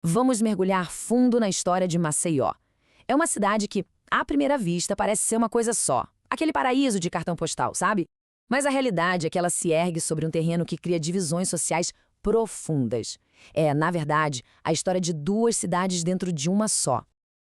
Vamos mergulhar fundo na história de Maceió. É uma cidade que, à primeira vista, parece ser uma coisa só. Aquele paraíso de cartão postal, sabe? Mas a realidade é que ela se ergue sobre um terreno que cria divisões sociais profundas. É, na verdade, a história de duas cidades dentro de uma só.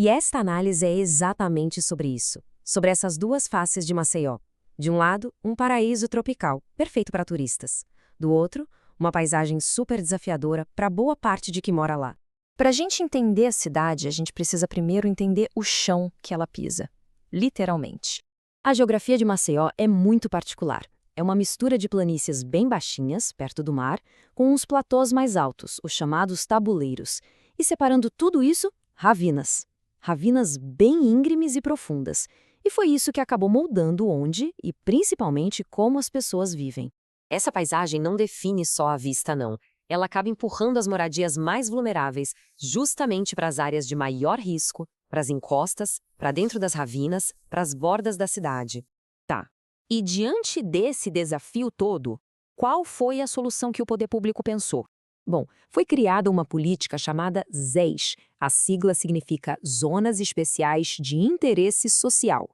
E esta análise é exatamente sobre isso, sobre essas duas faces de Maceió. De um lado, um paraíso tropical, perfeito para turistas. Do outro, uma paisagem super desafiadora para boa parte de quem mora lá. Para a gente entender a cidade, a gente precisa primeiro entender o chão que ela pisa, literalmente. A geografia de Maceió é muito particular. É uma mistura de planícies bem baixinhas, perto do mar, com uns platôs mais altos, os chamados tabuleiros. E separando tudo isso, ravinas. Ravinas bem íngremes e profundas. E foi isso que acabou moldando onde e, principalmente, como as pessoas vivem. Essa paisagem não define só a vista, não. Ela acaba empurrando as moradias mais vulneráveis justamente para as áreas de maior risco, para as encostas, para dentro das ravinas, para as bordas da cidade. Tá. E diante desse desafio todo, qual foi a solução que o poder público pensou? Bom, foi criada uma política chamada ZES. A sigla significa Zonas Especiais de Interesse Social.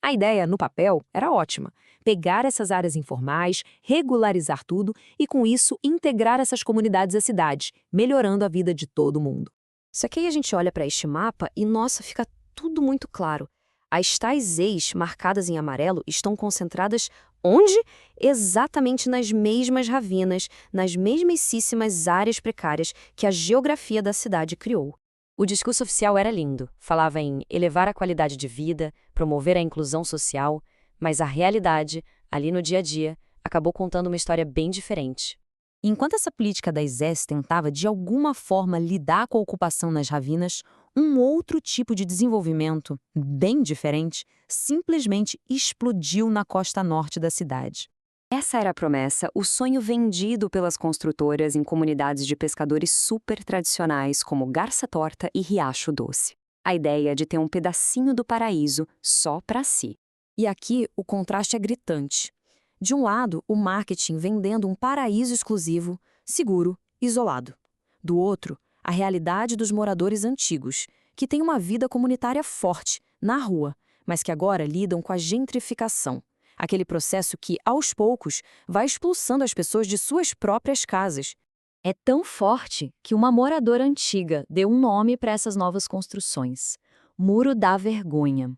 A ideia, no papel, era ótima. Pegar essas áreas informais, regularizar tudo e, com isso, integrar essas comunidades à cidade, melhorando a vida de todo mundo. Só que aí a gente olha para este mapa e, nossa, fica tudo muito claro. As tais ZEIs, marcadas em amarelo, estão concentradas onde? Exatamente nas mesmas ravinas, nas mesmíssimas áreas precárias que a geografia da cidade criou. O discurso oficial era lindo, falava em elevar a qualidade de vida, promover a inclusão social, mas a realidade, ali no dia a dia, acabou contando uma história bem diferente. Enquanto essa política das ZES tentava de alguma forma lidar com a ocupação nas ravinas, um outro tipo de desenvolvimento, bem diferente, simplesmente explodiu na costa norte da cidade. Essa era a promessa, o sonho vendido pelas construtoras em comunidades de pescadores super tradicionais como Garça Torta e Riacho Doce. A ideia de ter um pedacinho do paraíso só para si. E aqui o contraste é gritante. De um lado, o marketing vendendo um paraíso exclusivo, seguro, isolado. Do outro, a realidade dos moradores antigos, que têm uma vida comunitária forte, na rua, mas que agora lidam com a gentrificação. Aquele processo que, aos poucos, vai expulsando as pessoas de suas próprias casas. É tão forte que uma moradora antiga deu um nome para essas novas construções: Muro da Vergonha.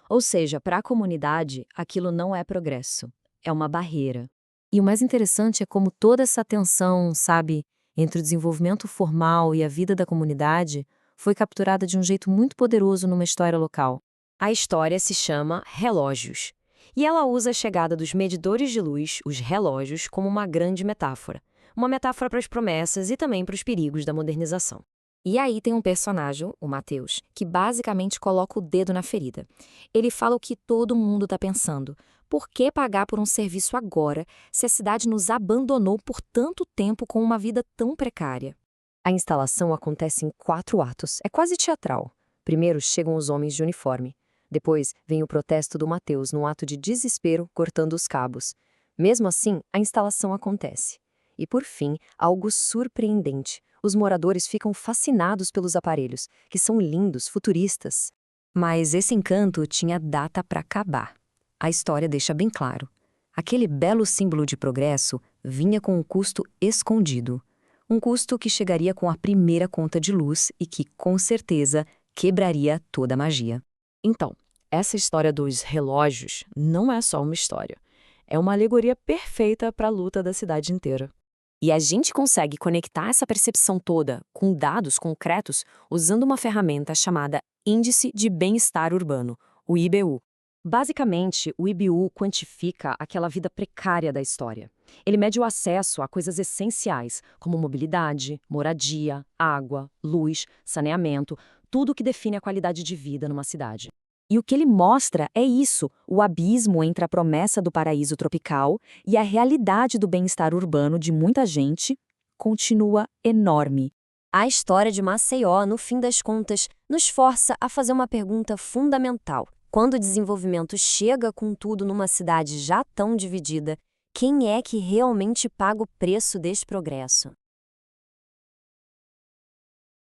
Ou seja, para a comunidade, aquilo não é progresso, é uma barreira. E o mais interessante é como toda essa tensão, sabe, entre o desenvolvimento formal e a vida da comunidade, foi capturada de um jeito muito poderoso numa história local. A história se chama Relógios. E ela usa a chegada dos medidores de luz, os relógios, como uma grande metáfora. Uma metáfora para as promessas e também para os perigos da modernização. E aí tem um personagem, o Mateus, que basicamente coloca o dedo na ferida. Ele fala o que todo mundo está pensando. Por que pagar por um serviço agora, se a cidade nos abandonou por tanto tempo com uma vida tão precária? A instalação acontece em 4 atos. É quase teatral. Primeiro chegam os homens de uniforme. Depois vem o protesto do Mateus, num ato de desespero, cortando os cabos. Mesmo assim, a instalação acontece. E, por fim, algo surpreendente. Os moradores ficam fascinados pelos aparelhos, que são lindos, futuristas. Mas esse encanto tinha data para acabar. A história deixa bem claro. Aquele belo símbolo de progresso vinha com um custo escondido. Um custo que chegaria com a primeira conta de luz e que, com certeza, quebraria toda a magia. Então, essa história dos relógios não é só uma história. É uma alegoria perfeita para a luta da cidade inteira. E a gente consegue conectar essa percepção toda com dados concretos usando uma ferramenta chamada Índice de Bem-Estar Urbano, o IBU. Basicamente, o IBU quantifica aquela vida precária da história. Ele mede o acesso a coisas essenciais, como mobilidade, moradia, água, luz, saneamento, tudo o que define a qualidade de vida numa cidade. E o que ele mostra é isso, o abismo entre a promessa do paraíso tropical e a realidade do bem-estar urbano de muita gente continua enorme. A história de Maceió, no fim das contas, nos força a fazer uma pergunta fundamental. Quando o desenvolvimento chega com tudo numa cidade já tão dividida, quem é que realmente paga o preço desse progresso?